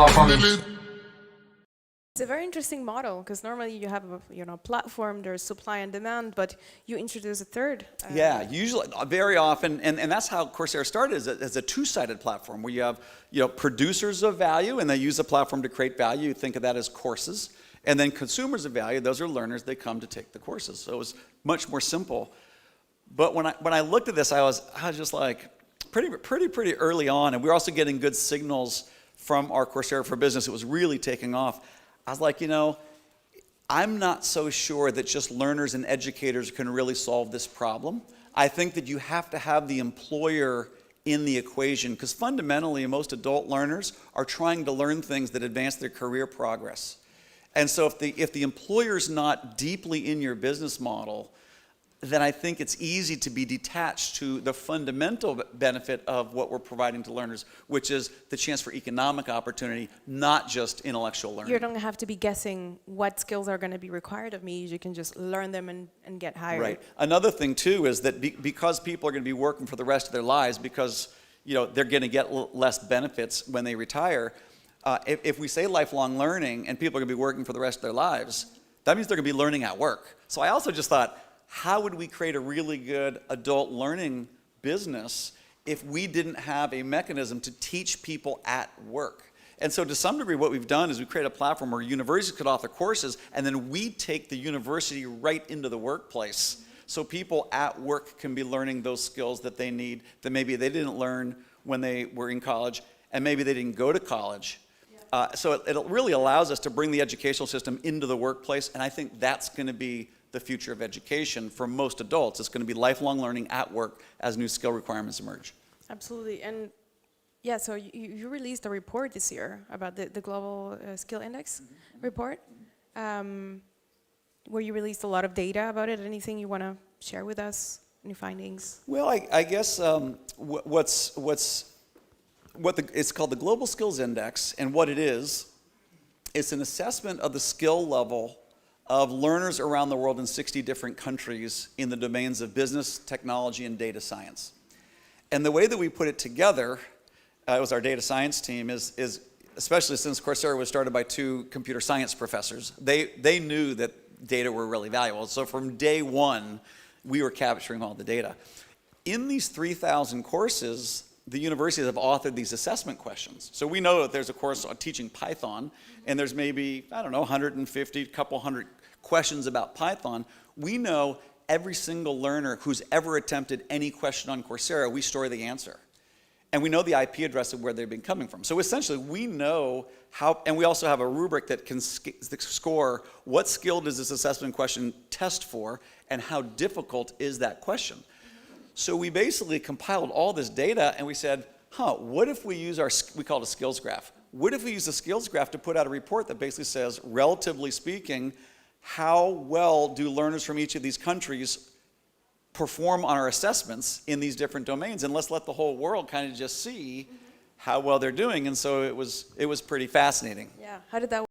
It's a very interesting model because normally you have a platform, there's supply and demand, but you introduce a third. Yeah, usually, very often, and that's how Coursera started as a two-sided platform where you have producers of value and they use the platform to create value. You think of that as courses. And then consumers of value, those are learners, they come to take the courses. So it was much more simple. But when I looked at this, I was just like pretty early on, and we were also getting good signals from our Coursera for Business. It was really taking off. I was like, I'm not so sure that just learners and educators can really solve this problem. I think that you have to have the employer in the equation, because fundamentally most adult learners are trying to learn things that advance their career progress. And so if the employer's not deeply in your business model, then I think it's easy to be detached to the fundamental benefit of what we're providing to learners, which is the chance for economic opportunity, not just intellectual learning. You don't have to be guessing what skills are going to be required of me. You can just learn them and get hired. Right. Another thing, too, is that because people are going to be working for the rest of their lives, because they're going to get less benefits when they retire, if we say lifelong learning and people are going to be working for the rest of their lives, that means they're going to be learning at work. So I also just thought, how would we create a really good adult learning business if we didn't have a mechanism to teach people at work? And so to some degree what we've done is we create a platform where universities could offer courses, and then we take the university right into the workplace. So people at work can be learning those skills that they need, that maybe they didn't learn when they were in college, and maybe they didn't go to college. So it really allows us to bring the educational system into the workplace, and I think that's going to be the future of education for most adults. It's going to be lifelong learning at work as new skill requirements emerge. Absolutely. And yeah, so you released a report this year about the Global Skill Index report, where you released a lot of data about it. Anything you want to share with us? Any findings? Well, I guess it's called the Global Skills Index, and what it is, it's an assessment of the skill level of learners around the world in 60 different countries in the domains of business, technology, and data science. And the way that we put it together, it was our data science team, is especially since Coursera was started by two computer science professors, they knew that data were really valuable. So from day one, we were capturing all the data. In these 3,000 courses, the universities have authored these assessment questions. So we know that there's a course on teaching Python, and there's maybe, 150, couple hundred questions about Python. We know every single learner who's ever attempted any question on Coursera, we store the answer. And we know the IP address of where they've been coming from. So essentially, we know how, and we also have a rubric that can score what skill does this assessment question test for, and how difficult is that question. So we basically compiled all this data, and we said, what if we use we call it a skills graph. What if we use a skills graph to put out a report that basically says, relatively speaking, how well do learners from each of these countries perform on our assessments in these different domains? And let's let the whole world kind of just see how well they're doing. And so it was pretty fascinating. Yeah, how did that